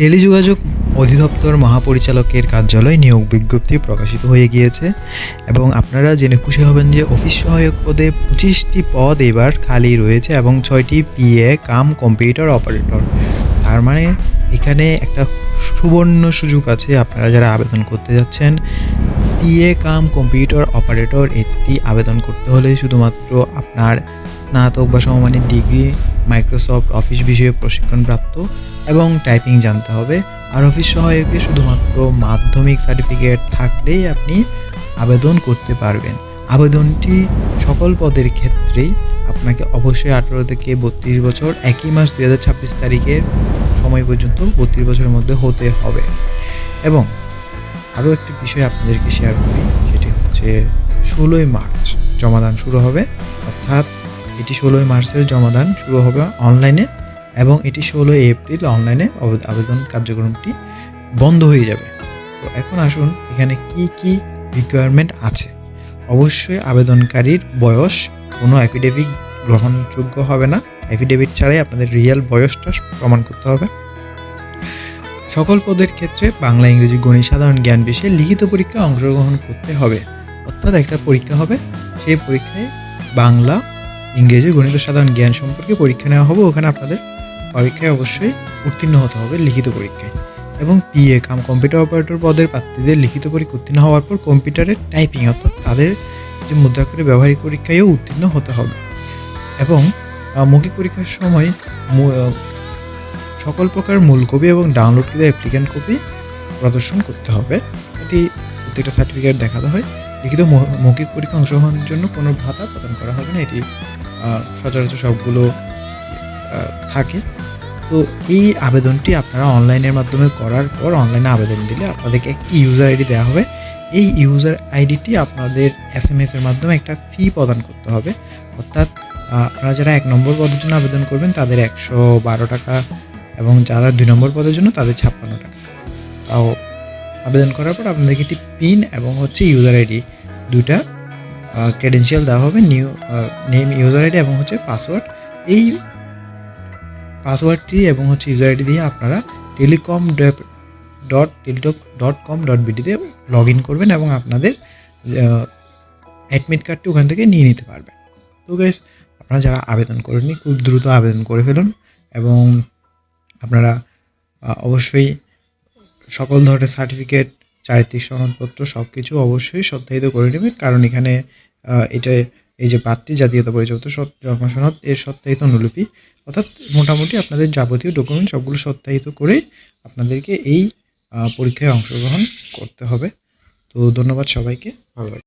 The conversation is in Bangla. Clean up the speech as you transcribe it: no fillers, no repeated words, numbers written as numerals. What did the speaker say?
টেলিযোগাযোগ অধিদপ্তর মহাপরিচালকের কার্যালয় নিয়োগ বিজ্ঞপ্তি প্রকাশিত হয়ে গিয়েছে এবং আপনারা জেনে খুশি হবেন যে অফিস সহায়ক পদে 25টি পদ এবার খালি রয়েছে এবং 6টি পিএ কাম কম্পিউটার অপারেটর। তার মানে এখানে একটা সুবর্ণ সুযোগ আছে। আপনারা যারা আবেদন করতে যাচ্ছেন পিএ কাম কম্পিউটার অপারেটর, এটি আবেদন করতে হলে শুধুমাত্র আপনার স্নাতক বা সমমানের ডিগ্রি, মাইক্রোসফট অফিস বিষয়ে প্রশিক্ষণপ্রাপ্ত এবং টাইপিং জানতে হবে। আর অফিস সহায়কে শুধুমাত্র মাধ্যমিক সার্টিফিকেট থাকলেই আপনি আবেদন করতে পারবেন। আবেদনটি সকল পদের ক্ষেত্রেই আপনাকে অবশ্যই 18 থেকে 32 বছর 1 মাস 2026 তারিখের সময় পর্যন্ত 32 বছরের মধ্যে হতে হবে। এবং আরও একটি বিষয় আপনাদেরকে শেয়ার করি, সেটি হচ্ছে 16ই মার্চ জমাদান শুরু হবে, অর্থাৎ এটি 16ই মার্চের জমাদান শুরু হবে অনলাইনে এবং এটি 16 এপ্রিল অনলাইনে আবেদন কার্যক্রমটি বন্ধ হয়ে যাবে। তো এখন আসুন এখানে কি রিকোয়ারমেন্ট আছে। অবশ্যই আবেদনকারীর বয়স কোনো অ্যাফিডেভিট গ্রহণযোগ্য হবে না। অ্যাফিডেভিট ছাড়াই আপনাদের রিয়েল বয়সটা প্রমাণ করতে হবে। সকল পদের ক্ষেত্রে বাংলা, ইংরেজি, গণিত, সাধারণ জ্ঞান বিষয়ে লিখিত পরীক্ষায় অংশগ্রহণ করতে হবে। অর্থাৎ একটা পরীক্ষা হবে, সেই পরীক্ষায় বাংলা, ইংরেজি, গণিত, সাধারণ জ্ঞান সম্পর্কে পরীক্ষা নেওয়া হবে। ওখানে আপনাদের পরীক্ষায় অবশ্যই উত্তীর্ণ হতে হবে, লিখিত পরীক্ষায়। এবং পিএ কাম কম্পিউটার অপারেটর পদের প্রার্থীদের লিখিত পরীক্ষা উত্তীর্ণ হওয়ার পর কম্পিউটারের টাইপিং অর্থাৎ তাদের যে মুদ্রাক্ষরে ব্যবহারিক পরীক্ষায়ও উত্তীর্ণ হতে হবে। এবং মৌখিক পরীক্ষার সময় সকল প্রকার মূল কপি এবং ডাউনলোডকৃত অ্যাপ্লিক্যান্ট কপি প্রদর্শন করতে হবে। এটি প্রত্যেকটা সার্টিফিকেট দেখাতে হয়। লিখিত মৌখিক পরীক্ষা অংশগ্রহণের জন্য কোনো ভাতা প্রদান করা হবে না, এটি সচরাচর সবগুলো থাকে। তো এই আবেদনটি আপনারা অনলাইনের মাধ্যমে করার পর অনলাইনে আবেদন দিলে আপনাদেরকে একটি ইউজার আইডি দেওয়া হবে। এই ইউজার আইডিটি আপনাদের এসএমএসের মাধ্যমে একটা ফি প্রদান করতে হবে। অর্থাৎ আপনারা যারা 1 নম্বর পদের জন্য আবেদন করবেন তাদের 112 টাকা এবং যারা 2 নম্বর পদের জন্য তাদের 56 টাকা। তাও আবেদন করার পর আপনাদেরকে একটি পিন এবং হচ্ছে ইউজার আইডি, দুটা ক্রেডেনশিয়াল দেওয়া হবে, নেম, ইউজার আইডি এবং হচ্ছে পাসওয়ার্ড। এই পাসওয়ার্ডটি এবং হচ্ছে ইউজার আইডি দিয়ে আপনারা telecom.com.bd তে লগ ইন করবেন এবং আপনাদের অ্যাডমিট কার্ডটি ওখান থেকে নিয়ে নিতে পারবেন। তো গাইস, আপনারা যারা আবেদন করেননি খুব দ্রুত আবেদন করে ফেলুন এবং আপনারা অবশ্যই সকল ধরনের সার্টিফিকেট, চারিত্রিক সনদপত্র সব কিছু অবশ্যই সত্যায়িত করে নেবেন। কারণ এখানে এই যে পাত্রী জাতীয়তা পরিচয়পত্র, জন্ম সনদ এর সত্যায়িত অনুলিপি, অর্থাৎ মোটামুটি আপনাদের যাবতীয় ডকুমেন্ট সবগুলো সত্যায়িত করে আপনাদেরকে এই পরীক্ষায় অংশগ্রহণ করতে হবে। তো ধন্যবাদ সবাইকে, ভালো